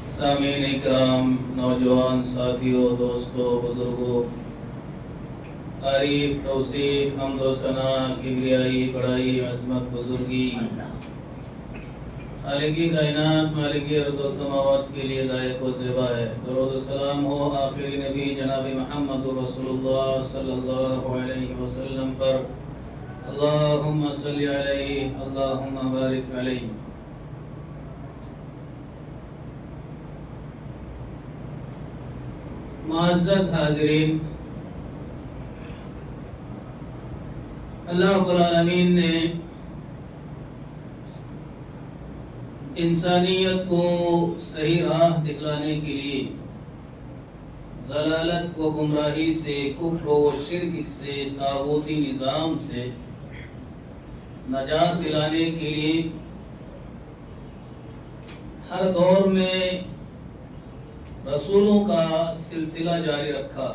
سامعین اکرام، نوجوان ساتھیوں، دوستوں، بزرگوں، تعریف، توصیف، حمد و ثنا، کبریائی، بڑائی، عظمت، بزرگی خالقی کائنات مالک ارض و سماوات کے لیے لائق و زیبا ہے۔ درود و سلام ہو آخری نبی جناب محمد رسول اللہ صلی اللہ علیہ وسلم پر۔ اللہم صلی علیہ، اللہم بارک علیہ۔ معزز حاضرین، اللہ رب العالمین نے انسانیت کو صحیح راہ دکھلانے کے لیے ضلالت و گمراہی سے، کفر و شرک سے، طاغوتی نظام سے نجات دلانے کے لیے ہر دور میں رسولوں کا سلسلہ جاری رکھا۔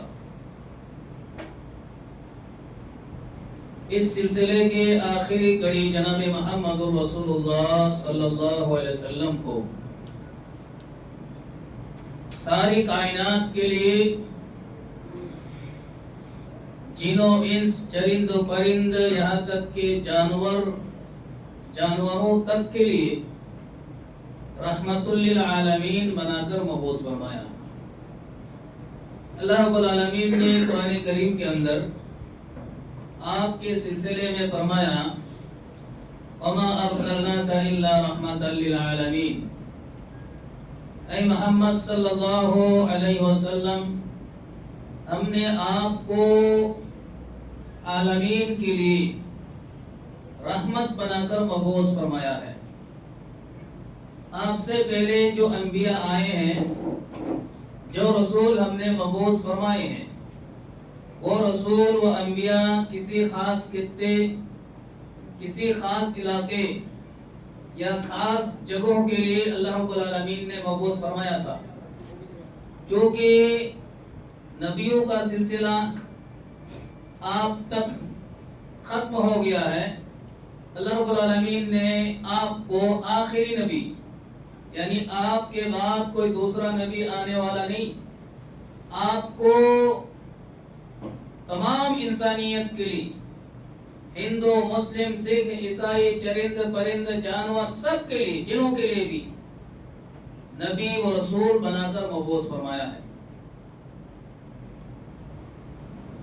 اس سلسلے کے آخری کڑی جناب محمد رسول اللہ صلی اللہ علیہ وسلم کو ساری کائنات کے لیے، جن و انس، چرند و پرند، یہاں تک کہ جانوروں تک کے لیے رحمت للعالمین بنا کر مبعوث فرمایا۔ اللہ رب العالمین نے قرآن کریم کے اندر آپ کے سلسلے میں فرمایا، وَمَا أَرْسَلْنَاكَ إِلَّا رَحْمَةً لِلْعَالَمِينَ، اے محمد صلی اللہ علیہ وسلم، ہم نے آپ کو عالمین کے لیے رحمت بنا کر مبعوث فرمایا ہے۔ آپ سے پہلے جو انبیاء آئے ہیں، جو رسول ہم نے مبعوث فرمائے ہیں، وہ رسول و انبیاء کسی خاص خطے، کسی خاص علاقے یا خاص جگہوں کے لیے اللہ رب العالمین نے مبعوث فرمایا تھا۔ جو کہ نبیوں کا سلسلہ آپ تک ختم ہو گیا ہے، اللہ رب العالمین نے آپ کو آخری نبی، یعنی آپ کے بعد کوئی دوسرا نبی آنے والا نہیں، آپ کو تمام انسانیت کے لیے، ہندو، مسلم، سکھ، عیسائی، چرند پرند، جانور، سب کے لیے، جنوں کے لیے بھی نبی و رسول بنا کر مبعوث فرمایا ہے۔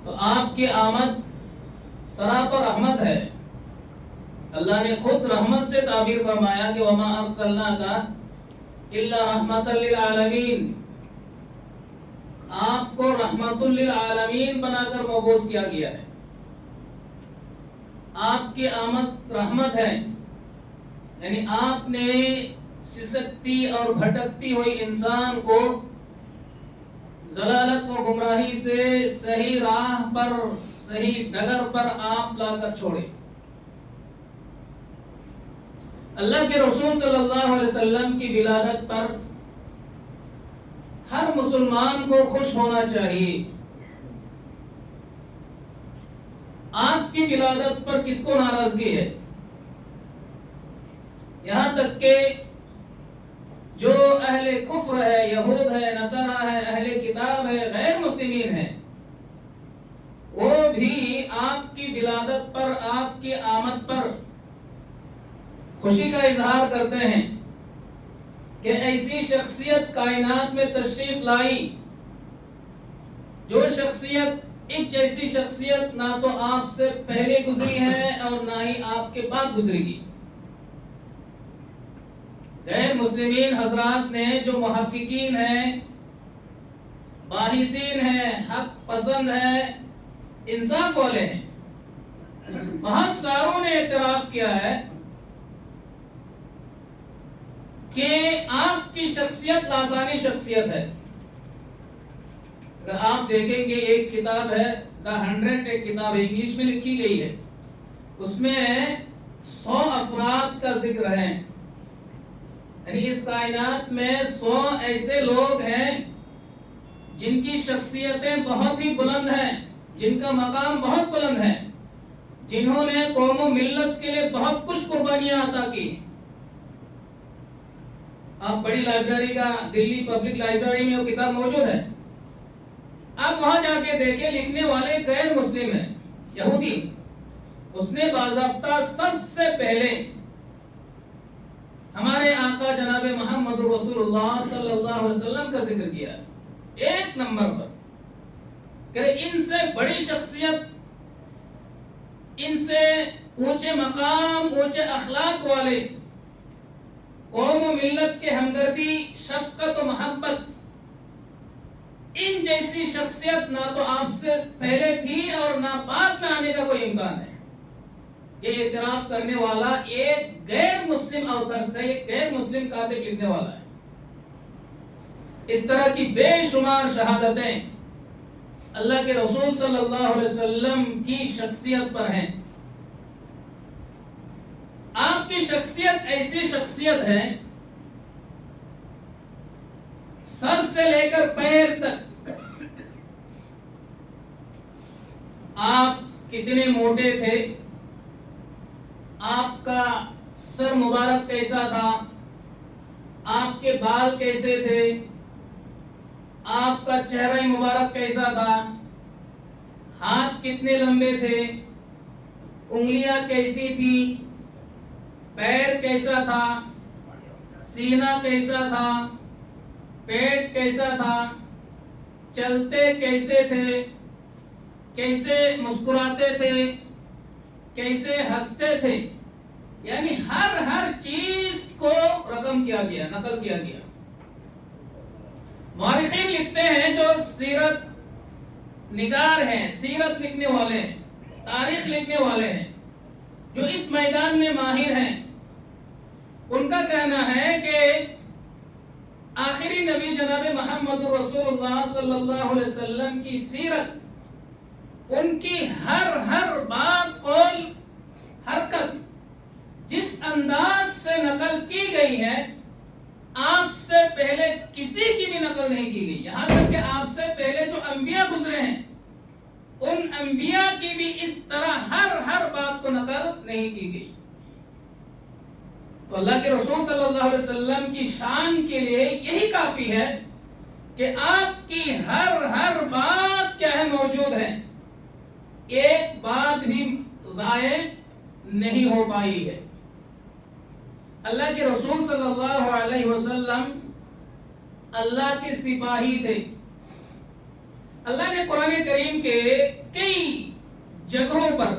تو آپ کی آمد سراپا رحمت ہے۔ اللہ نے خود رحمت سے تعبیر فرمایا کہ وَمَا أَرْسَلْنَاكَ إِلَّا رَحْمَةً لِلْعَالَمِينَ، آپ کو رحمت للعالمین بنا کر مبعوث کیا گیا ہے۔ آپ کی آمد رحمت ہے، یعنی آپ نے سسکتی اور بھٹکتی ہوئی انسان کو ضلالت و گمراہی سے صحیح راہ پر، صحیح ڈگر پر آپ لا کر چھوڑے۔ اللہ کے رسول صلی اللہ علیہ وسلم کی ولادت پر ہر مسلمان کو خوش ہونا چاہیے۔ آپ کی ولادت پر کس کو ناراضگی ہے؟ یہاں تک کہ جو اہل کفر ہے، یہود ہے، نصارہ ہے، اہل کتاب ہے، غیر مسلمین ہے، وہ بھی آپ کی ولادت پر، آپ کی آمد پر خوشی کا اظہار کرتے ہیں کہ ایسی شخصیت کائنات میں تشریف لائی، جو شخصیت، ایک جیسی شخصیت نہ تو آپ سے پہلے گزری ہے اور نہ ہی آپ کے بعد گزرے گی۔ غیر مسلمین حضرات نے، جو محققین ہیں، باحثین ہیں، حق پسند ہیں، انصاف والے ہیں، بہت ساروں نے اعتراف کیا ہے کہ آپ کی شخصیت لازانی شخصیت ہے۔ اگر آپ دیکھیں گے، ایک کتاب ہے دا 100، ایک کتاب ہے، انگلش میں لکھی گئی ہے، اس میں 100 افراد کا ذکر ہے، یعنی اس کائنات میں 100 ایسے لوگ ہیں جن کی شخصیتیں بہت ہی بلند ہیں، جن کا مقام بہت بلند ہے، جنہوں نے قوم و ملت کے لیے بہت کچھ قربانیاں عطا کی۔ آپ بڑی لائبریری کا دلی پبلک لائبریری میں وہ کتاب موجود ہے، آپ وہاں جا کے دیکھیں، لکھنے والے غیر مسلم ہیں، یہودی. اس نے باضابطہ سب سے پہلے ہمارے آقا جناب محمد رسول اللہ صلی اللہ علیہ وسلم کا ذکر کیا ایک نمبر پر، کہ ان سے بڑی شخصیت، ان سے اونچے مقام، اونچے اخلاق والے، قوم و ملت کے ہمدردی، شفقت و محبت، ان جیسی شخصیت نہ تو آپ سے پہلے تھی اور نہ بعد میں آنے کا کوئی امکان ہے. یہ اعتراف کرنے والا ایک غیر مسلم اوتر سے، ایک غیر مسلم کاتب لکھنے والا ہے. اس طرح کی بے شمار شہادتیں اللہ کے رسول صلی اللہ علیہ وسلم کی شخصیت پر ہیں. آپ کی شخصیت ایسی شخصیت ہے، سر سے لے کر پیر تک. آپ کتنے موٹے تھے، آپ کا سر مبارک کیسا تھا، آپ کے بال کیسے تھے، آپ کا چہرہ مبارک کیسا تھا، ہاتھ کتنے لمبے تھے، انگلیاں کیسی تھی، پیر کیسا تھا، سینہ کیسا تھا، پیٹ کیسا تھا، چلتے کیسے تھے، کیسے مسکراتے تھے، کیسے ہنستے تھے، یعنی ہر چیز کو رقم کیا گیا، نقل کیا گیا. مورخین لکھتے ہیں، جو سیرت نگار ہیں، سیرت لکھنے والے ہیں، تاریخ لکھنے والے ہیں، جو اس میدان میں ماہر ہیں، ان کا کہنا ہے کہ آخری نبی جناب محمد رسول اللہ صلی اللہ علیہ وسلم کی سیرت، ان کی ہر بات، قول، حرکت جس انداز سے نقل کی گئی ہے، آپ سے پہلے کسی کی بھی نقل نہیں کی گئی. یہاں تک کہ آپ سے پہلے جو انبیاء گزرے ہیں، ان انبیاء کی بھی اس طرح ہر بات کو نقل نہیں کی گئی. تو اللہ کے رسول صلی اللہ علیہ وسلم کی شان کے لیے یہی کافی ہے کہ آپ کی ہر بات کیا ہے، موجود ہے. ایک بات بھی ضائع نہیں ہو پائی ہے. اللہ کے رسول صلی اللہ علیہ وسلم اللہ کے سپاہی تھے. اللہ نے قرآن کریم کے کئی جگہوں پر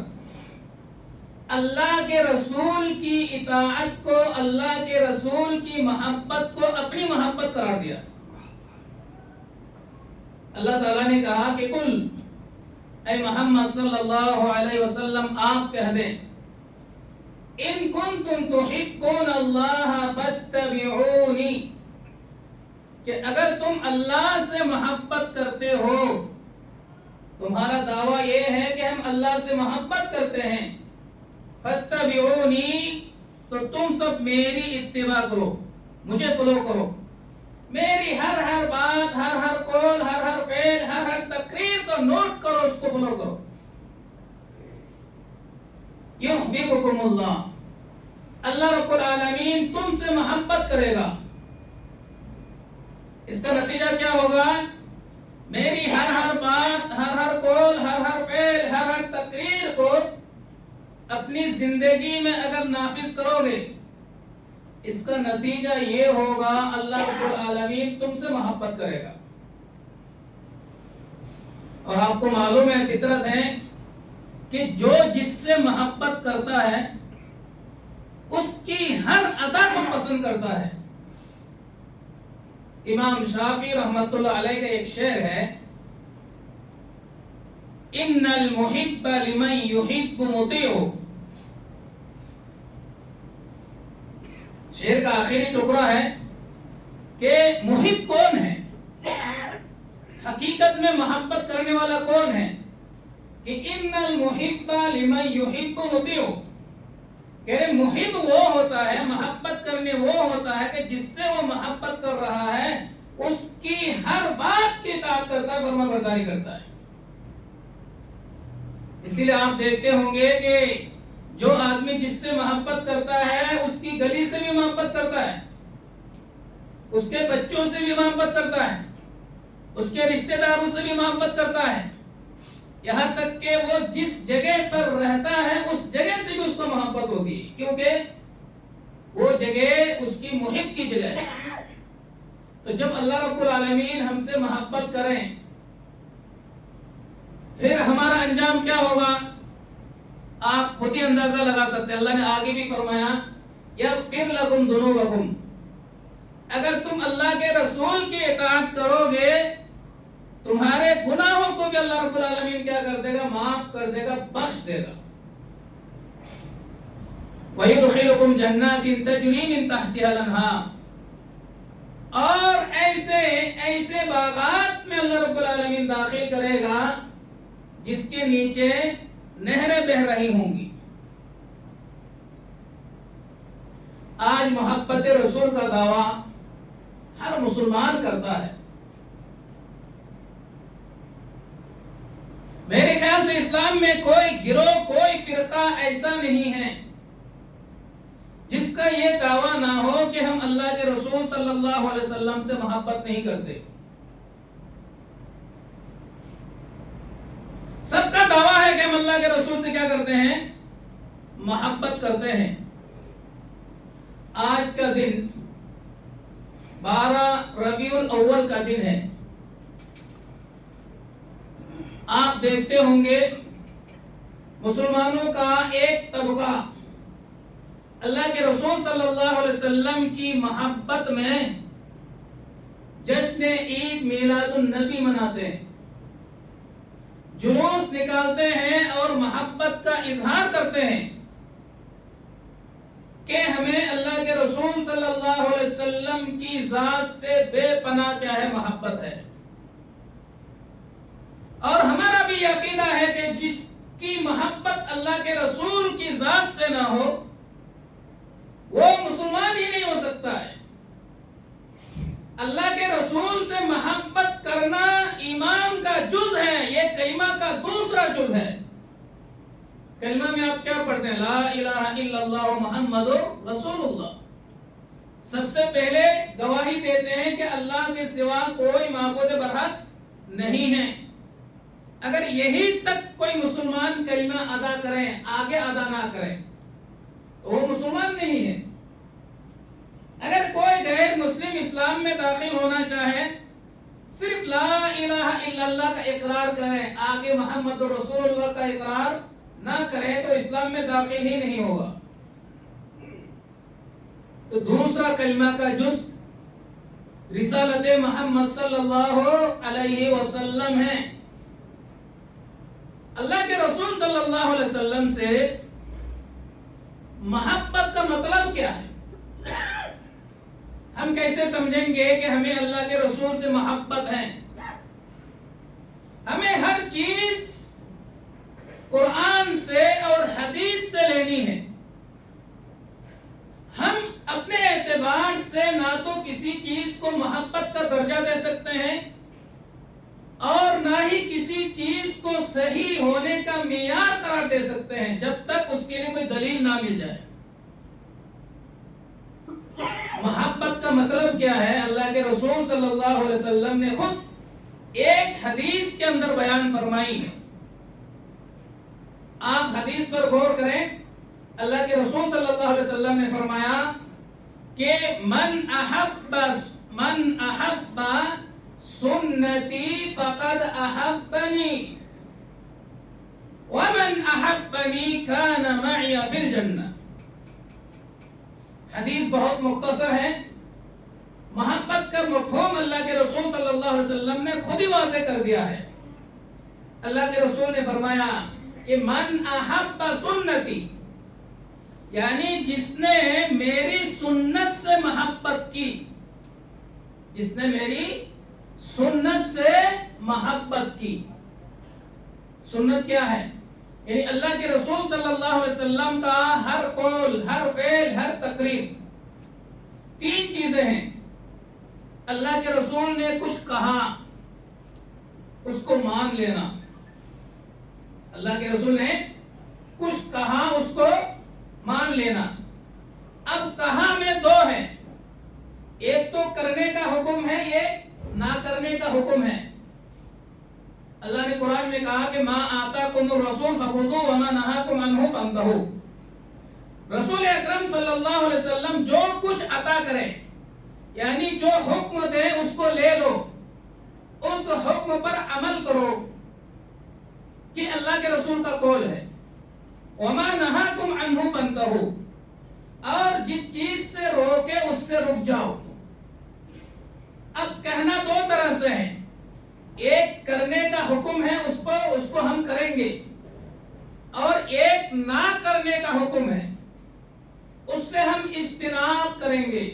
اللہ کے رسول کی اطاعت کو، اللہ کے رسول کی محبت کو اپنی محبت قرار دیا. اللہ تعالیٰ نے کہا کہ قل، اے محمد صلی اللہ علیہ وسلم آپ کہہ دیں، ان کنتم تحبون اللہ فاتبعونی، کہ اگر تم اللہ سے محبت کرتے ہو، تمہارا دعویٰ یہ ہے کہ ہم اللہ سے محبت کرتے ہیں، فاتبعونی، تو تم سب میری اتباع کرو، مجھے فالو کرو، میری ہر بات، ہر قول، ہر فعل، ہر تقریر کو نوٹ کرو، اس کو فالو کرو. یحببکم اللہ، اللہ رب العالمین تم سے محبت کرے گا. اس کا نتیجہ کیا ہوگا؟ میری ہر بات، ہر قول، ہر فعل، ہر تقریر کو اپنی زندگی میں اگر نافذ کرو گے، اس کا نتیجہ یہ ہوگا اللہ رب العالمین تم سے محبت کرے گا. اور آپ کو معلوم ہے، فطرت ہے کہ جو جس سے محبت کرتا ہے اس کی ہر ادا کو پسند کرتا ہے. امام شافعی رحمۃ اللہ علیہ کا ایک شعر ہے، ان المحب لمن يحب مطیع. شعر کا آخری ٹکڑا ہے کہ محب کون ہے، حقیقت میں محبت کرنے والا کون ہے، کہ ان المحب لمن يحب مطیع، کہ محب وہ ہوتا ہے، محبت کرنے وہ ہوتا ہے کہ جس سے وہ محبت کر رہا ہے اس کی ہر بات کی اطاعت کرتا ہے، فرما برداری کرتا ہے. اسی لیے آپ دیکھتے ہوں گے کہ جو آدمی جس سے محبت کرتا ہے اس کی گلی سے بھی محبت کرتا ہے. اس کے بچوں سے بھی محبت کرتا ہے، اس کے رشتہ داروں سے بھی محبت کرتا ہے، یہاں تک کہ وہ جس جگہ پر رہتا ہے اس جگہ سے بھی اس کو محبت ہوگی، کیونکہ وہ جگہ اس کی محب کی جگہ ہے۔ تو جب اللہ رب العالمین ہم سے محبت کریں پھر ہمارا انجام کیا ہوگا آپ خود ہی اندازہ لگا سکتے ہیں۔ اللہ نے آگے بھی فرمایا یغفر لکم ذنوبکم، اگر تم اللہ کے رسول کی اطاعت کرو گے تمہارے گناہوں کو بھی اللہ رب العالمین کیا کر دے گا، معاف کر دے گا، بخش دے گا۔ وَيُدْخِلُكُمْ جَنَّاتٍ تَجْرِي مِن تَحْتِهَا الْأَنْهَارُ، اور ایسے باغات میں اللہ رب العالمین داخل کرے گا جس کے نیچے نہریں بہہ رہی ہوں گی۔ آج محبت رسول کا دعویٰ ہر مسلمان کرتا ہے۔ میرے خیال سے اسلام میں کوئی گروہ، کوئی فرقہ ایسا نہیں ہے جس کا یہ دعویٰ نہ ہو کہ ہم اللہ کے رسول صلی اللہ علیہ وسلم سے محبت نہیں کرتے۔ سب کا دعویٰ ہے کہ ہم اللہ کے رسول سے کیا کرتے ہیں، محبت کرتے ہیں۔ آج کا دن 12 ربیع الاول کا دن ہے۔ آپ دیکھتے ہوں گے مسلمانوں کا ایک طبقہ اللہ کے رسول صلی اللہ علیہ وسلم کی محبت میں جشن عید میلاد النبی مناتے ہیں، جلوس نکالتے ہیں اور محبت کا اظہار کرتے ہیں کہ ہمیں اللہ کے رسول صلی اللہ علیہ وسلم کی ذات سے بے پناہ کیا ہے، محبت ہے۔ اور ہمارا بھی عقیدہ ہے کہ جس کی محبت اللہ کے رسول کی ذات سے نہ ہو وہ مسلمان ہی نہیں ہو سکتا ہے۔ اللہ کے رسول سے محبت کرنا ایمان کا جز ہے، یہ کلمہ کا دوسرا جز ہے۔ کلمہ میں آپ کیا پڑھتے ہیں، لا الہ الا اللہ محمد رسول اللہ۔ سب سے پہلے گواہی دیتے ہیں کہ اللہ کے سوا کوئی معبود برحق نہیں ہے۔ اگر یہی تک کوئی مسلمان کلمہ ادا کریں، آگے ادا نہ کریں تو وہ مسلمان نہیں ہے۔ اگر کوئی غیر مسلم اسلام میں داخل ہونا چاہے، صرف لا الہ الا اللہ کا اقرار کریں، آگے محمد رسول اللہ کا اقرار نہ کریں تو اسلام میں داخل ہی نہیں ہوگا۔ تو دوسرا کلمہ کا جز رسالت محمد صلی اللہ علیہ وسلم ہے۔ اللہ کے رسول صلی اللہ علیہ وسلم سے محبت کا مطلب کیا ہے؟ ہم کیسے سمجھیں گے کہ ہمیں اللہ کے رسول سے محبت ہے؟ ہمیں ہر چیز قرآن سے اور حدیث سے لینی ہے۔ ہم اپنے اعتبار سے نہ تو کسی چیز کو محبت کا درجہ دے سکتے ہیں اور نہ ہی کسی چیز کو صحیح ہونے کا معیار قرار دے سکتے ہیں جب تک اس کے لیے کوئی دلیل نہ مل جائے۔ محبت کا مطلب کیا ہے؟ اللہ کے رسول صلی اللہ علیہ وسلم نے خود ایک حدیث کے اندر بیان فرمائی ہے۔ آپ حدیث پر غور کریں۔ اللہ کے رسول صلی اللہ علیہ وسلم نے فرمایا کہ من احب سنتی فقد احبنی ومن احبنی کان معی فی الجنہ۔ حدیث بہت مختصر ہے۔ محبت کا مفہوم اللہ کے رسول صلی اللہ علیہ وسلم نے خود ہی واضح کر دیا ہے۔ اللہ کے رسول نے فرمایا کہ من احب سنتی، یعنی جس نے میری سنت سے محبت کی، جس نے میری سنت سے محبت کی۔ سنت کیا ہے؟ یعنی اللہ کے رسول صلی اللہ علیہ وسلم کا ہر قول، ہر فعل، ہر تقریر، تین چیزیں ہیں۔ اللہ کے رسول نے کچھ کہا، اس کو مان لینا۔ اللہ کے رسول نے کچھ کہا، اس کو مان لینا۔ اب کہا میں دو ہیں۔ ایک تو کرنے کا حکم ہے، یہ نہ کرنے کا حکم ہے۔ اللہ نے قرآن میں کہا کہ ما آتاکم الرسول فخذوہ وما نہاکم عنہ فانتہوا۔ رسول اکرم صلی اللہ علیہ وسلم جو کچھ عطا کرے، یعنی جو حکم دے اس کو لے لو، اس حکم پر عمل کرو کہ اللہ کے رسول کا قول ہے۔ وما نہاکم عنہ فانتہوا، اور جس چیز سے روکے اس سے رک جاؤ۔ اب کہنا دو طرح سے ہے، ایک کرنے کا حکم ہے، اس کو ہم کریں گے، اور ایک نہ کرنے کا حکم ہے، اس سے ہم اجتناب کریں گے۔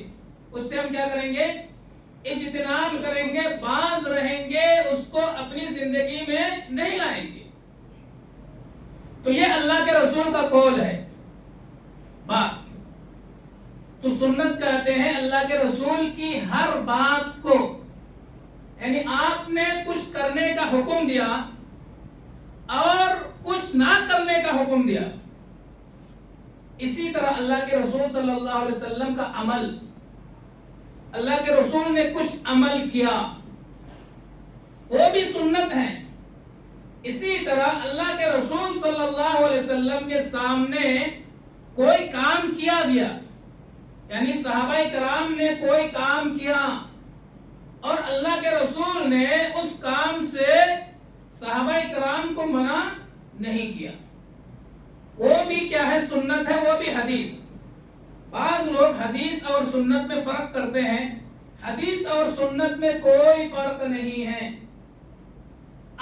اس سے ہم کیا کریں گے؟ اجتناب کریں گے، باز رہیں گے، اس کو اپنی زندگی میں نہیں لائیں گے۔ تو یہ اللہ کے رسول کا قول ہے بات۔ تو سنت کہتے ہیں اللہ کے رسول کی ہر بات کو، یعنی آپ نے کچھ کرنے کا حکم دیا اور کچھ نہ کرنے کا حکم دیا، اسی طرح اللہ کے رسول صلی اللہ علیہ وسلم کا عمل، اللہ کے رسول نے کچھ عمل کیا وہ بھی سنت ہے۔ اسی طرح اللہ کے رسول صلی اللہ علیہ وسلم کے سامنے کوئی کام کیا گیا، یعنی صحابہ کرام نے کوئی کام کیا اور اللہ کے رسول نے اس کام سے صحابہ کرام کو منع نہیں کیا، وہ بھی کیا ہے؟ سنت ہے، وہ بھی حدیث۔ بعض لوگ حدیث اور سنت میں فرق کرتے ہیں، حدیث اور سنت میں کوئی فرق نہیں ہے۔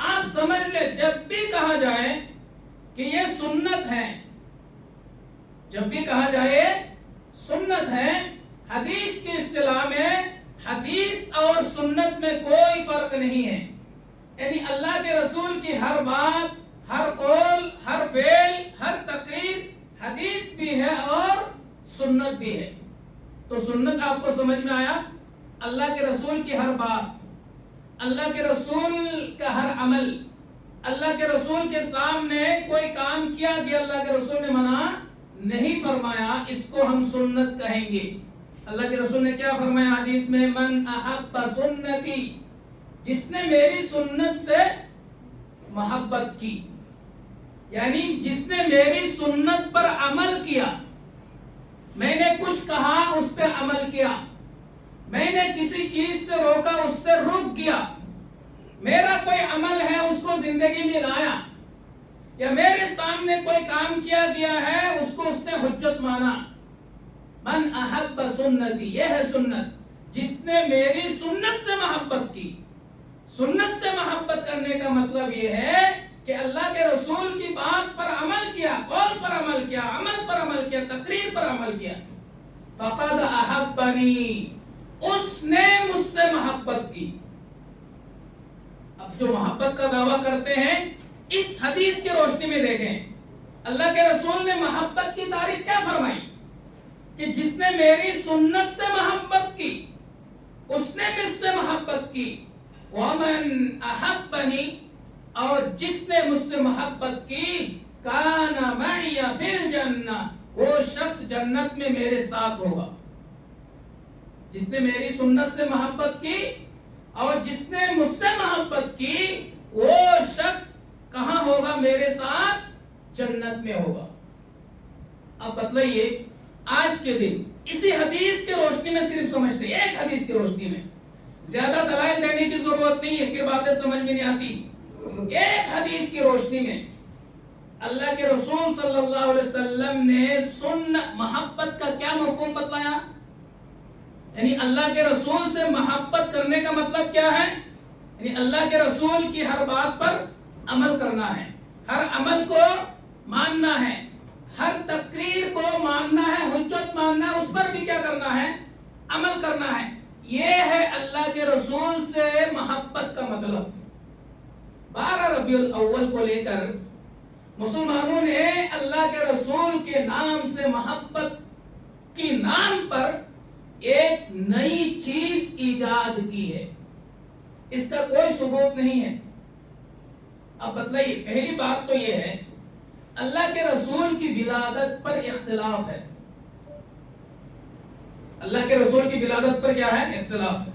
آپ سمجھ لیں، جب بھی کہا جائے کہ یہ سنت ہے، جب بھی کہا جائے سنت ہے، حدیث کی اصطلاح میں حدیث اور سنت میں کوئی فرق نہیں ہے، یعنی اللہ کے رسول کی ہر بات، ہر قول، ہر فعل، ہر تقریر حدیث بھی ہے اور سنت بھی ہے۔ تو سنت آپ کو سمجھ میں آیا؟ اللہ کے رسول کی ہر بات، اللہ کے رسول کا ہر عمل، اللہ کے رسول کے سامنے کوئی کام کیا گیا، اللہ کے رسول نے منع نہیں فرمایا، اس کو ہم سنت کہیں گے۔ اللہ کے رسول نے کیا فرمایا حدیث میں؟ من احب سنتی، جس نے میری سنت سے محبت کی، یعنی جس نے میری سنت پر عمل کیا، میں نے کچھ کہا اس پہ عمل کیا، میں نے کسی چیز سے روکا اس سے رک گیا، میرا کوئی عمل ہے اس کو زندگی میں لایا، یا میرے سامنے کوئی کام کیا گیا ہے اس کو اس نے حجت مانا۔ من احب سنتی، یہ ہے سنت، جس نے میری سنت سے محبت کی۔ سنت سے محبت کرنے کا مطلب یہ ہے کہ اللہ کے رسول کی بات پر عمل کیا، قول پر عمل کیا، عمل پر عمل کیا، تقریر پر عمل کیا۔ فقد احبنی، اس نے مجھ سے محبت کی۔ اب جو محبت کا دعویٰ کرتے ہیں، اس حدیث کی روشنی میں دیکھیں اللہ کے رسول نے محبت کی تعریف کیا فرمائی کہ جس نے میری سنت سے محبت کی اس نے مجھ سے محبت کی۔ ومن احبنی، اور جس نے مجھ سے محبت کی، کان معی فی الجنہ، وہ شخص جنت میں میرے ساتھ ہوگا۔ جس نے میری سنت سے محبت کی اور جس نے مجھ سے محبت کی، وہ شخص کہاں ہوگا؟ میرے ساتھ جنت میں ہوگا۔ اب بتلائیے، آج کے دن اسی حدیث کی روشنی میں صرف سمجھتے ہیں، ایک حدیث کی روشنی میں، زیادہ دلائل دینے کی ضرورت نہیں ہے، پھر باتیں سمجھ میں نہیں آتی۔ ایک حدیث کی روشنی میں اللہ کے رسول صلی اللہ علیہ وسلم نے سنت، محبت کا کیا مفہوم بتلایا؟ یعنی اللہ کے رسول سے محبت کرنے کا مطلب کیا ہے؟ یعنی اللہ کے رسول کی ہر بات پر عمل کرنا ہے، ہر عمل کو ماننا ہے، ہر تقریر کو ماننا ہے، حجت ماننا ہے، اس پر بھی کیا کرنا ہے؟ عمل کرنا ہے۔ یہ ہے اللہ کے رسول سے محبت کا مطلب۔ 12 ربیع الاول کو لے کر مسلمانوں نے اللہ کے رسول کے نام سے محبت کی نام پر ایک نئی چیز ایجاد کی ہے، اس کا کوئی ثبوت نہیں ہے۔ اب بتلائیے، پہلی بات تو یہ ہے اللہ کے رسول کی ولادت پر اختلاف ہے۔ اللہ کے رسول کی ولادت پر کیا ہے؟ اختلاف ہے.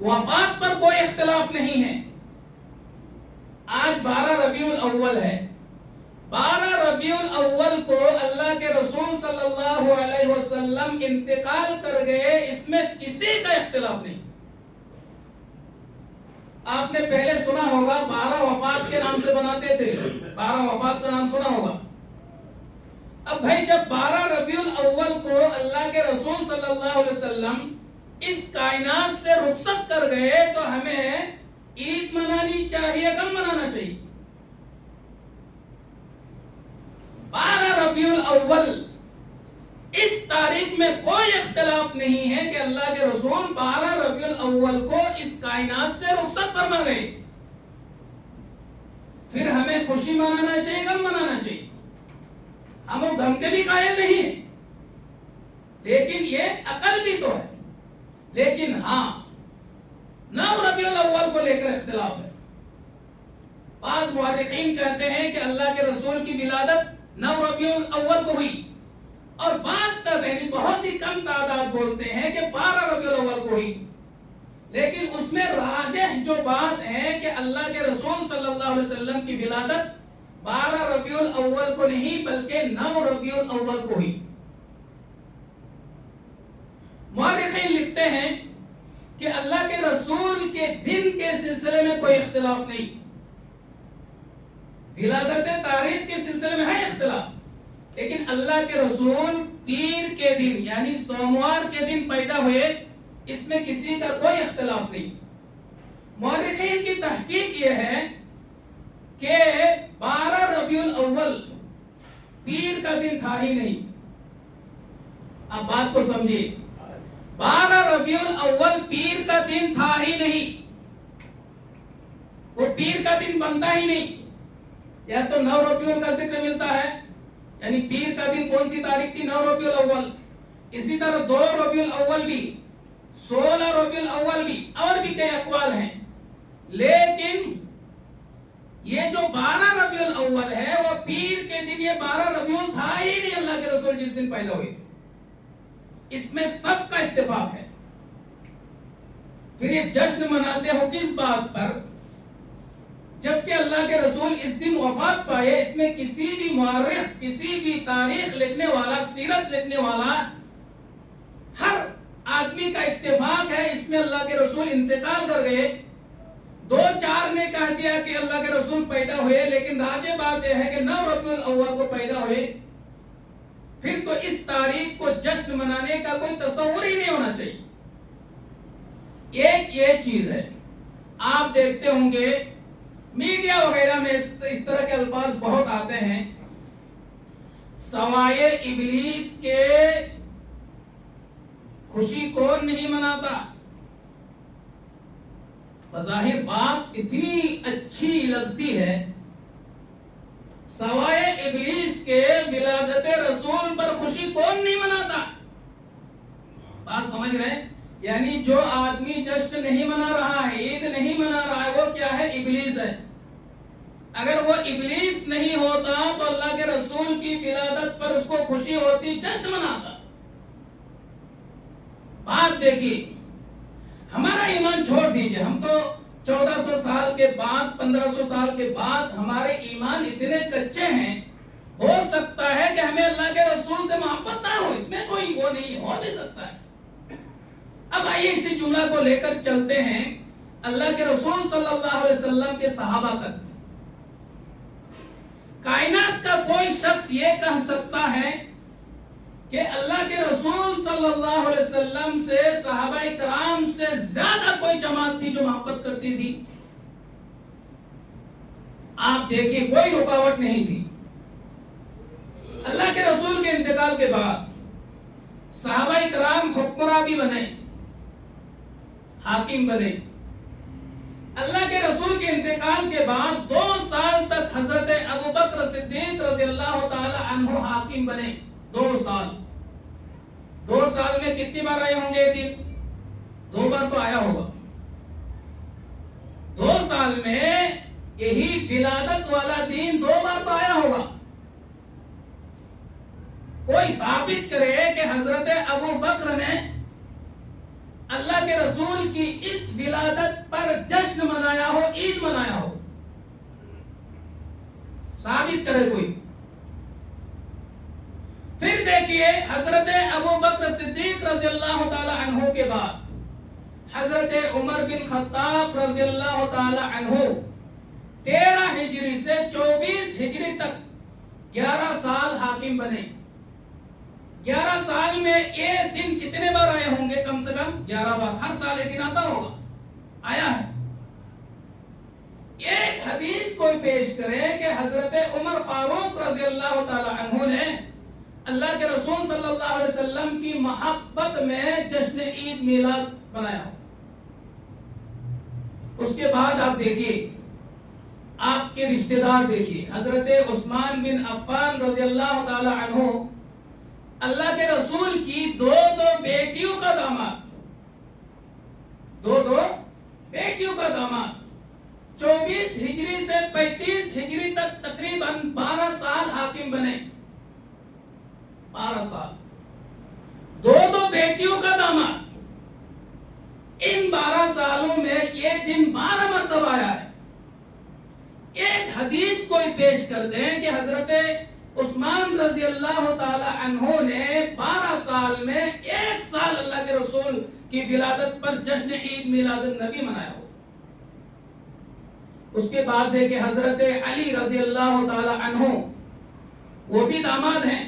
وفات پر کوئی اختلاف نہیں ہے. آج 12 ربیع الاول ہے. 12 ربیع الاول کو اللہ کے رسول صلی اللہ علیہ وسلم انتقال کر گئے، اس میں کسی کا اختلاف نہیں. آپ نے پہلے سنا ہوگا 12 وفات کے نام سے بناتے تھے، 12 وفات کا نام سنا ہوگا. اب بھائی جب 12 ربیع الاول کو اللہ کے رسول صلی اللہ علیہ وسلم اس کائنات سے رخصت کر گئے تو ہمیں عید منانی چاہیے، کب منانا چاہیے؟ 12 ربیع الاول. اس تاریخ میں کوئی اختلاف نہیں ہے کہ اللہ کے رسول 12 ربیع الاول کو اس کائنات سے رخصت فرما گئے. پھر ہمیں خوشی منانا چاہیے، کب منانا چاہیے؟ ہم وہ غم کے بھی قائل نہیں ہیں، لیکن یہ عقل بھی تو ہے. لیکن ہاں 9 ربیع الاول کو لے کر اختلاف ہے. بعض مورخین کہتے ہیں کہ اللہ کے رسول کی ولادت 9 ربیع الاول کو ہوئی، اور بعض تابعین بہت ہی کم تعداد بولتے ہیں کہ 12 ربیع الاول کو ہوئی. لیکن اس میں راجح جو بات ہے کہ اللہ کے رسول صلی اللہ علیہ وسلم کی ولادت 12 ربیع الاول کو نہیں بلکہ 9 ربیع الاول کو ہوئی. مورخین لکھتے ہیں کہ اللہ کے رسول کے دن کے سلسلے میں کوئی اختلاف نہیں. ولادت تاریخ کے سلسلے میں ہے اختلاف، لیکن اللہ کے رسول پیر کے دن یعنی سوموار کے دن پیدا ہوئے، اس میں کسی کا کوئی اختلاف نہیں. مورخین کی تحقیق یہ ہے کہ 12 ربیع الاول پیر کا دن تھا ہی نہیں. اب بات کو سمجھیے، 12 ربیع الاول پیر کا دن تھا ہی نہیں، وہ پیر کا دن بنتا ہی نہیں. یا تو 9 ربیع کا ذکر ملتا ہے، یعنی پیر کا دن کون سی تاریخ تھی؟ 9 ربیع الاول. اسی طرح 2 ربیع الاول بھی، 16 ربیع الاول بھی، اور بھی کئی اقوال ہیں. لیکن یہ جو 12 ربیع الاول ہے وہ پیر کے دن، یہ 12 ربیع تھا ہی نہیں اللہ کے رسول جس دن پیدا ہوئے. اس میں سب کا اتفاق ہے. پھر یہ جشن مناتے ہو کس بات پر؟ جبکہ اللہ کے رسول اس دن وفات پائے. اس میں کسی بھی مورخ، کسی بھی تاریخ لکھنے والا، سیرت لکھنے والا، ہر آدمی کا اتفاق ہے اس میں اللہ کے رسول انتقال کر گئے. 2-4 نے کہہ دیا کہ اللہ کے رسول پیدا ہوئے، لیکن راجح بات یہ ہے کہ 9 ربیع الاول کو پیدا ہوئے. پھر تو اس تاریخ کو جشن منانے کا کوئی تصور ہی نہیں ہونا چاہیے. ایک یہ چیز ہے، آپ دیکھتے ہوں گے میڈیا وغیرہ میں اس طرح کے الفاظ بہت آتے ہیں، سوائے ابلیس کے خوشی کون نہیں مناتا. بظاہر بات اتنی اچھی لگتی ہے، سوائے ابلیس کے ولادت رسول پر خوشی کون نہیں مناتا. بات سمجھ رہے ہیں؟ یعنی جو آدمی جشن نہیں منا رہا ہے، عید نہیں منا رہا ہے، وہ کیا ہے؟ ابلیس ہے. اگر وہ ابلیس نہیں ہوتا تو اللہ کے رسول کی ولادت پر اس کو خوشی ہوتی، جشن مناتا. بات دیکھیے، ہمارا ایمان چھوڑ دیجئے، ہم تو 1400 سال کے بعد، 1500 سال کے بعد ہمارے ایمان اتنے کچے ہیں، ہو سکتا ہے کہ ہمیں اللہ کے رسول سے محبت نہ ہو، اس میں کوئی وہ نہیں، ہو بھی سکتا ہے. اب آئیے اسی جملہ کو لے کر چلتے ہیں اللہ کے رسول صلی اللہ علیہ وسلم کے صحابہ تک. کائنات کا کوئی شخص یہ کہہ سکتا ہے کہ اللہ کے رسول صلی اللہ علیہ وسلم سے، صحابہ کرام سے زیادہ کوئی جماعت تھی جو محبت کرتی تھی؟ آپ دیکھیے کوئی رکاوٹ نہیں تھی. اللہ کے رسول کے انتقال کے بعد صحابہ کرام حکمراں بھی بنے، حاکم بنے. اللہ کے رسول کے انتقال کے بعد 2 سال تک حضرت ابوبکر صدیق رضی اللہ تعالی عنہ حاکم بنے. 2 سال. 2 سال میں کتنی بار آئے ہوں گے یہ دن؟ 2 بار تو آیا ہوگا. 2 سال میں یہی ولادت والا دن 2 بار تو آیا ہوگا. کوئی ثابت کرے کہ حضرت ابوبکر نے اللہ کے رسول کی اس ولادت پر جشن منایا ہو، عید منایا ہو؟ ثابت کرے کوئی۔ پھر دیکھیے حضرت ابو بکر صدیق رضی اللہ تعالی عنہ کے بعد حضرت عمر بن خطاب رضی اللہ تعالی عنہ 13 ہجری سے 24 ہجری تک 11 سال حاکم بنے۔ 11 سال میں ایک دن کتنے بار آئے ہوں گے؟ کم سے کم 11 بار، ہر سال ایک دن آتا ہوگا، آیا ہے۔ ایک حدیث کوئی پیش کرے کہ حضرت عمر فاروق رضی اللہ تعالی عنہ نے اللہ کے رسول صلی اللہ علیہ وسلم کی محبت میں جشن عید میلاد بنایا ہو۔ اس کے بعد آپ دیکھیے، آپ کے رشتہ دار دیکھیے، حضرت عثمان بن عفان رضی اللہ تعالی عنہ اللہ کے رسول کی دو بیٹیوں کا داماد، دو بیٹیوں کا داماد، 24 ہجری سے 35 ہجری تک تقریباً 12 سال حاکم بنے۔ 12 سال، دو بیٹیوں کا داماد، ان 12 سالوں میں یہ دن 12 مرتبہ آیا ہے۔ ایک حدیث کوئی پیش کر دیں کہ حضرت عثمان رضی اللہ تعالی عنہ نے 12 سال میں ایک سال اللہ کے رسول کی ولادت پر جشن عید میلاد النبی منایا ہو۔ اس کے بعد ہے کہ حضرت علی رضی اللہ تعالی عنہ، وہ بھی داماد ہیں،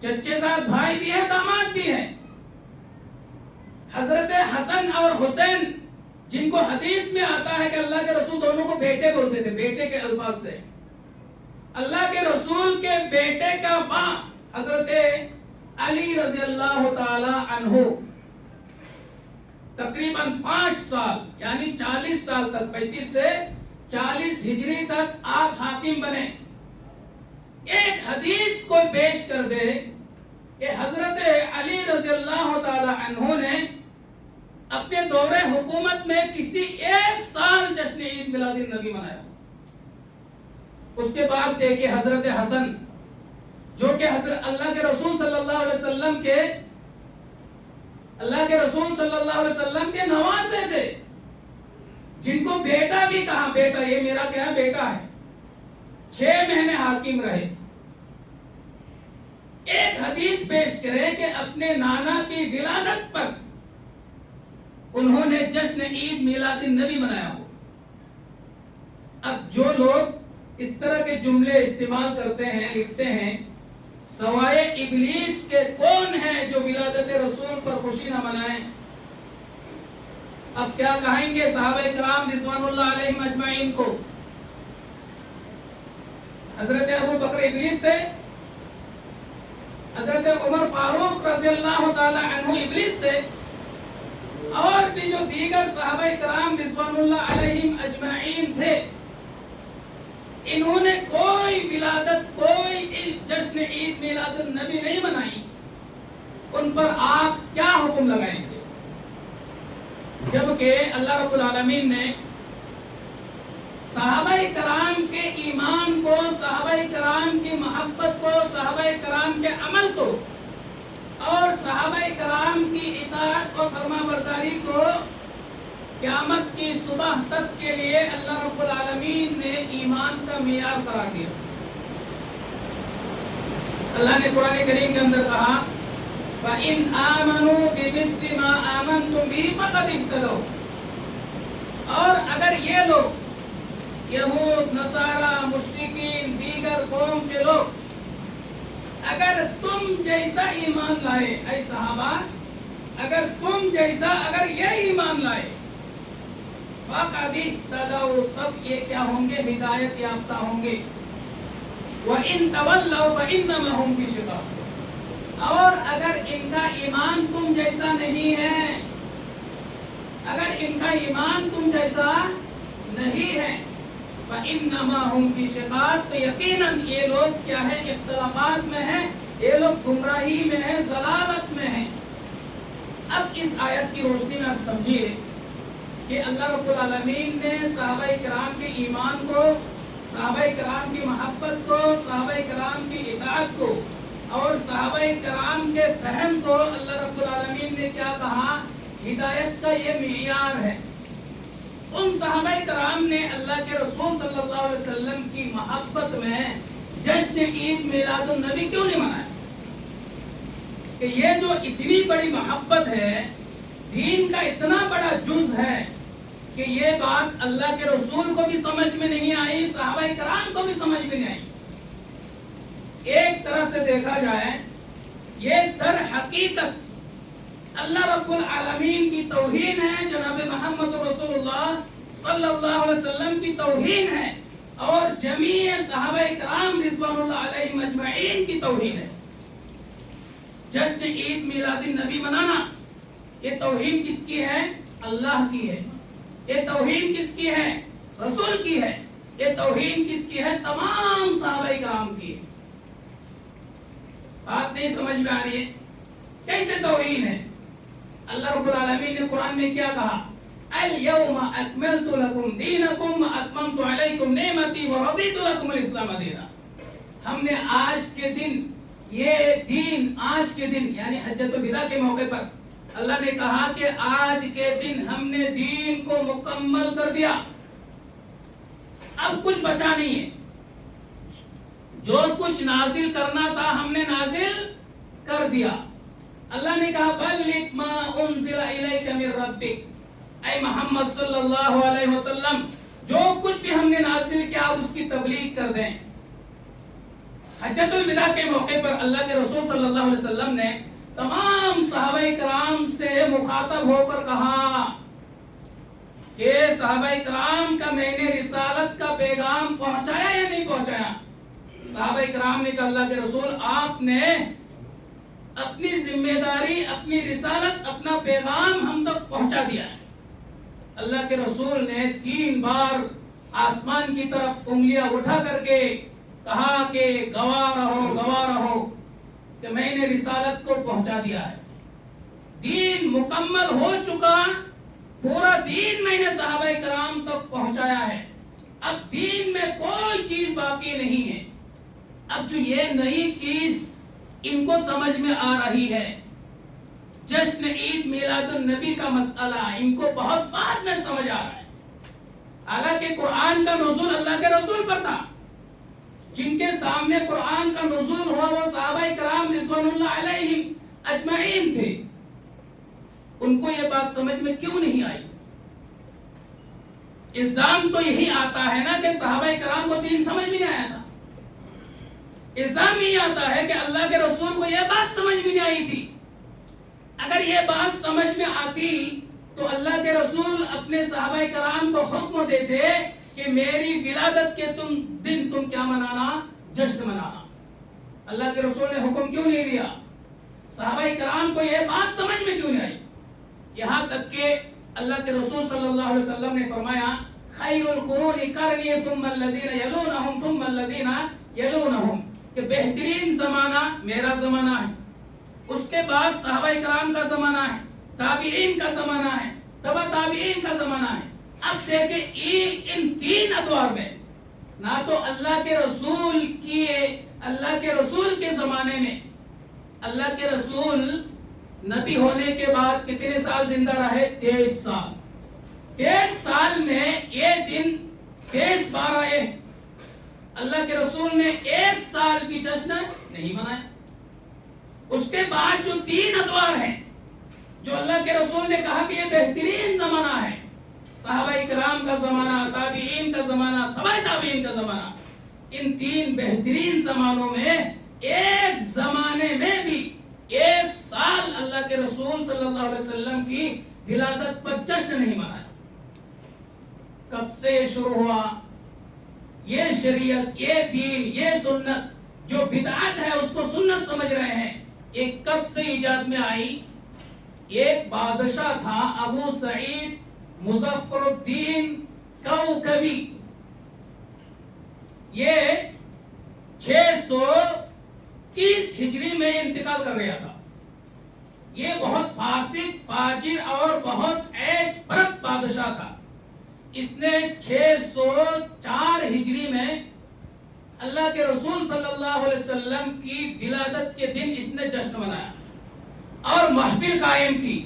چچے زاد بھائی بھی ہیں، داماد بھی ہیں۔ حضرت حسن اور حسین، جن کو حدیث میں آتا ہے کہ اللہ کے رسول دونوں کو بیٹے بولتے تھے، بیٹے کے الفاظ سے، اللہ کے رسول کے بیٹے کا باپ حضرت علی رضی اللہ تعالی عنہ تقریباً 5 سال یعنی 40 سال تک، 35 سے 40 ہجری تک آپ حاکم بنے۔ ایک حدیث کو پیش کر دے کہ حضرت علی رضی اللہ تعالی عنہ نے اپنے دور حکومت میں کسی ایک سال جشن عید میلاد النبی منایا۔ اس کے بعد دیکھیں حضرت حسن، جو کہ حضرت اللہ کے رسول صلی اللہ علیہ وسلم کے نواسے تھے، جن کو بیٹا بھی کہا، بیٹا یہ میرا کیا ہے؟ بیٹا ہے۔ 6 مہینے حاکم رہے۔ ایک حدیث پیش کرے کہ اپنے نانا کی ولادت پر انہوں نے جشن عید میلاد النبی منایا ہو۔ اب جو لوگ اس طرح کے جملے استعمال کرتے ہیں، لکھتے ہیں، سوائے ابلیس کے کون ہے جو ولادت رسول پر خوشی نہ منائیں؟ اب کیا کہیں گے صحابہ کرام رضوان اللہ علیہم اجمعین کو؟ حضرت ابو بکر ابلیس تھے، حضرت عمر فاروق رضی اللہ تعالی عنہ ابلیس تھے، اور بھی جو دیگر صحابہ کرام رضوان اللہ علیہم اجمعین تھے، انہوں نے کوئی ولادت، کوئی جشن عید میلاد النبی نہیں منائی۔ ان پر آپ کیا حکم لگائیں گے؟ جبکہ اللہ رب العالمین نے صحابہ کرام کے ایمان کو، صحابہ کرام کی محبت کو، صحابہ کرام کے عمل کو اور صحابہ کرام کی اطاعت اور فرما برداری کو قیامت کی صبح تک کے لیے اللہ رب العالمین نے ایمان کا معیار قرار دیا۔ اللہ نے قرآن کریم کے اندر کہا فَإِنْ آمَنُوا بِمِثْلِ مَا آمَنْتُمْ بِهِ فَقَدِ اهْتَدَوْا، اور اگر یہ لوگ، یہود، نصارہ، مشرکین، دیگر قوم کے لوگ، اگر تم جیسا ایمان لائے، اے صحابہ، اگر تم جیسا اگر یہ ایمان لائے، فَقَدِ اهْتَدَوْا، تب یہ کیا ہوں گے؟ ہدایت یافتہ ہوں گے۔ وَإِن تَوَلَّوْا فَإِنَّمَا هُمْ فِي شِقَاقٍ، اور اگر ان کا ایمان تم جیسا نہیں ہے، اگر ان کا ایمان تم جیسا نہیں ہے، فَإِنَّمَا هُمْ فِي شِقَاقٍ، تو یقیناً یہ لوگ کیا ہے؟ اختلافات میں ہیں، یہ لوگ گمراہی میں ہیں، ضلالت میں ہیں۔ اب اس آیت کی روشنی میں آپ سمجھیے کہ اللہ رب العالمین نے صحابہ کرام کے ایمان کو، صحابہ کرام کی محبت کو، صحابہ کرام کی اطاعت کو اور صحابہ کرام کے فہم کو اللہ رب العالمین نے کیا کہا؟ ہدایت کا یہ معیار ہے۔ ان صحابہ کرام نے اللہ کے رسول صلی اللہ علیہ وسلم کی محبت میں جشن عید میلاد النبی کیوں نہیں منایا؟ کہ یہ جو اتنی بڑی محبت ہے، دین کا اتنا بڑا جز ہے کہ یہ بات اللہ کے رسول کو بھی سمجھ میں نہیں آئی، صحابہ کرام کو بھی سمجھ میں نہیں آئی۔ ایک طرح سے دیکھا جائے یہ در حقیقت اللہ رب العالمین کی توہین ہے، جناب محمد رسول اللہ صلی اللہ علیہ وسلم کی توہین ہے، اور جمیع صحابہ کرام رضوان اللہ علیہم اجمعین کی توہین ہے۔ جشن عید میلاد النبی منانا یہ توہین کس کی ہے؟ اللہ کی ہے۔ یہ توہین کس کی ہے؟ رسول کی ہے۔ یہ توہین کس کی ہے؟ تمام صحابہ کرام کی ہے۔ بات نہیں سمجھ میں آ رہی ہے؟ کیسے توہین ہے؟ اللہ رب العالمین نے قرآن میں کیا کہا؟ اليوم اکملت لکم دینکم واتممت علیکم نعمتی ورضیت لکم الاسلام دینا۔ ہم نے آج کے دن، یہ دین آج کے دن یعنی حجۃ الوداع کے موقع پر اللہ نے کہا کہ آج کے دن ہم نے دین کو مکمل کر دیا، اب کچھ بچا نہیں ہے۔ جو کچھ نازل کرنا تھا ہم نے نازل کر دیا۔ اللہ نے کہا بلغ ما انزل الیک من ربک، اے محمد صلی اللہ علیہ وسلم جو کچھ بھی ہم نے نازل کیا آپ اس کی تبلیغ کر دیں۔ حجۃ الوداع کے موقع پر اللہ کے رسول صلی اللہ علیہ وسلم نے تمام صحابہ کرام سے مخاطب ہو کر کہا کہ صحابہ کرام کا میں نے رسالت کا پیغام پہنچایا یا نہیں پہنچایا؟ صحابہ کرام نے کہا اللہ کے رسول آپ نے اپنی ذمہ داری، اپنی رسالت، اپنا پیغام ہم تک پہنچا دیا ہے۔ اللہ کے رسول نے 3 بار آسمان کی طرف انگلیاں اٹھا کر کے کہا کہ گواہ رہو کہ میں نے رسالت کو پہنچا دیا ہے، دین مکمل ہو چکا، پورا دین میں نے صحابہ کرام تک پہنچایا ہے، اب دین میں کوئی چیز باقی نہیں ہے۔ اب جو یہ نئی چیز ان کو سمجھ میں آ رہی ہے، جشن عید میلاد النبی کا مسئلہ ان کو بہت بعد میں سمجھ آ رہا ہے۔ حالانکہ قرآن کا نزول اللہ کے رسول پر تھا، جن کے سامنے قرآن کا نزول ہوا وہ صحابہ کرام رضوان اللہ علیہم اجمعین تھے، ان کو یہ بات سمجھ میں کیوں نہیں آئی؟ الزام تو یہی آتا ہے نا کہ صحابہ کرام کو دین سمجھ میں نہیں آیا تھا۔ الزام یہ آتا ہے کہ اللہ کے رسول کو یہ بات سمجھ میں نہیں آئی تھی۔ اگر یہ بات سمجھ میں آتی تو اللہ کے رسول اپنے صحابہ کرام کو حکم دیتے کہ میری ولادت کے دن تم کیا منانا؟ جشن منانا۔ اللہ کے رسول نے حکم کیوں نہیں دیا؟ صحابہ کرام کو یہ بات سمجھ میں کیوں نہیں آئی؟ یہاں تک کہ اللہ کے رسول صلی اللہ علیہ وسلم نے فرمایا خیر القرون قرنی ثم الذین یلونہم ثم الذین یلونہم، کہ بہترین زمانہ میرا زمانہ ہے، اس کے بعد صحابہ کرام کا زمانہ ہے، تابعین کا زمانہ ہے، تبع تابعین کا زمانہ ہے۔ اب دیکھیں ان 3 ادوار میں نہ تو اللہ کے رسول کے زمانے میں اللہ کے رسول نبی ہونے کے بعد کتنے سال زندہ رہے؟ 23 سال۔ 23 سال میں یہ دن 23 بار آئے۔ اللہ کے رسول نے 1 سال کی جشن نہیں منایا۔ اس کے بعد جو 3 ادوار ہیں جو اللہ کے رسول نے کہا کہ یہ بہترین زمانہ ہے، صحابہ کرام کا زمانہ، تابعین کا زمانہ، تبع تابعین کا زمانہ، ان 3 بہترین زمانوں میں ایک زمانے میں بھی 1 سال اللہ کے رسول صلی اللہ علیہ وسلم کی ولادت پر جشن نہیں منایا۔ کب سے یہ شروع ہوا؟ یہ شریعت، یہ دین، یہ سنت جو بدعت ہے اس کو سنت سمجھ رہے ہیں، یہ کب سے ایجاد میں آئی؟ ایک بادشاہ تھا ابو سعید مظفر الدین کوکبی، یہ 630 ہجری میں انتقال کر گیا تھا۔ یہ بہت فاسق، فاجر اور بہت عیش پرست بادشاہ تھا۔ اس نے 604 ہجری میں اللہ کے رسول صلی اللہ علیہ وسلم کی ولادت کے دن اس نے جشن منایا اور محفل قائم کی.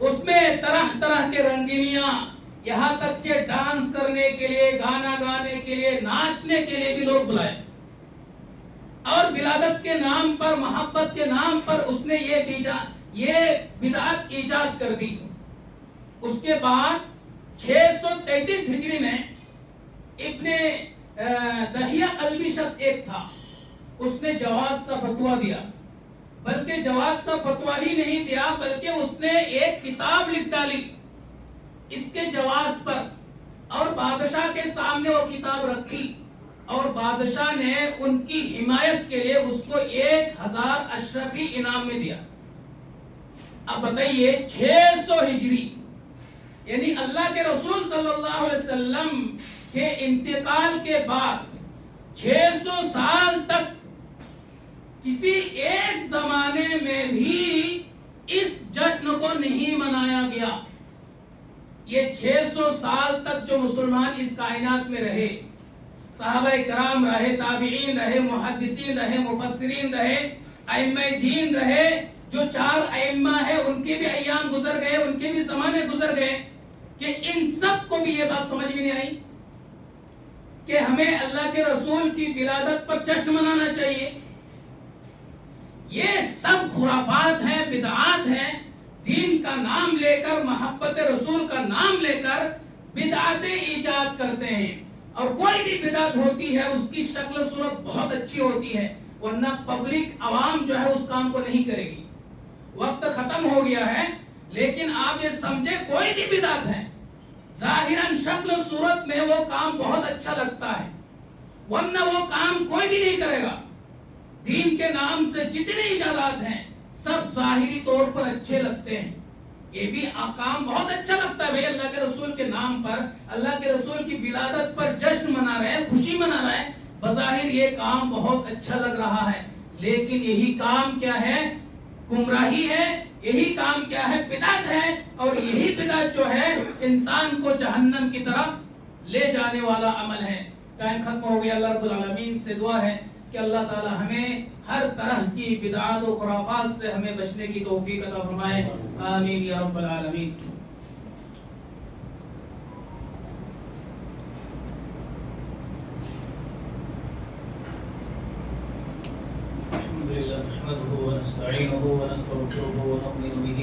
اس میں طرح طرح کے رنگینیاں، یہاں تک کہ ڈانس کرنے کے لیے، گانا گانے کے لیے، ناچنے کے لیے بھی لوگ بلائے. اور ولادت کے نام پر، محبت کے نام پر اس نے یہ بدعت ایجاد کر دی. اس کے بعد 633 ہجری میں ابن دہیہ قلبی شخص ایک تھا، اس نے جواز کا فتویٰ دیا. بلکہ جواز کا فتویٰ ہی نہیں دیا، بلکہ اس نے ایک کتاب لکھ ڈالی اس کے جواز پر، اور بادشاہ کے سامنے وہ کتاب رکھی، اور بادشاہ نے ان کی حمایت کے لیے اس کو 1000 اشرفی انعام میں دیا. اب بتائیے 600 ہجری، یعنی اللہ کے رسول صلی اللہ علیہ وسلم کے انتقال کے بعد 600 سال تک کسی ایک زمانے میں بھی اس جشن کو نہیں منایا گیا. یہ 600 سال تک جو مسلمان اس کائنات میں رہے، صحابہ کرام رہے، تابعین رہے، محدثین رہے، مفسرین رہے، ائمہ دین رہے، جو 4 ائمہ ہیں ان کے بھی ایام گزر گئے، ان کے بھی زمانے گزر گئے، کہ ان سب کو بھی یہ بات سمجھ میں نہیں آئی کہ ہمیں اللہ کے رسول کی ولادت پر جشن منانا چاہیے. یہ سب خرافات ہیں، بدعات ہیں. دین کا نام لے کر، محبت رسول کا نام لے کر بدعتیں ایجاد کرتے ہیں. اور کوئی بھی بدعت ہوتی ہے اس کی شکل و صورت بہت اچھی ہوتی ہے، ورنہ پبلک عوام جو ہے اس کام کو نہیں کرے گی. وقت ختم ہو گیا ہے، لیکن آپ یہ سمجھے کوئی بھی بدعت ہے، ظاہراً شکل و صورت میں وہ کام بہت اچھا لگتا ہے، ورنہ وہ کام کوئی بھی نہیں کرے گا. دین کے نام سے جتنے ایجادات ہیں سب ظاہری طور پر اچھے لگتے ہیں. یہ بھی کام بہت اچھا لگتا ہے بھئی، اللہ کے رسول کے نام پر، اللہ کے رسول کی ولادت پر جشن منا رہے ہیں، خوشی منا رہے ہیں، بظاہر یہ کام بہت اچھا لگ رہا ہے. لیکن یہی کام کیا ہے؟ گمراہی ہے. یہی کام کیا ہے؟ بدعت ہے. اور یہی بدعت جو ہے انسان کو جہنم کی طرف لے جانے والا عمل ہے. ٹائم ختم ہو گیا. اللہ رب العالمین سے دعا ہے کہ اللہ تعالی ہمیں ہر طرح کی بدعات و خرافات سے ہمیں بچنے کی توفیق عطا فرمائے. آمین یا رب العالمین. الحمد لله نحمده ونستعينه ونستغفره ونؤمن به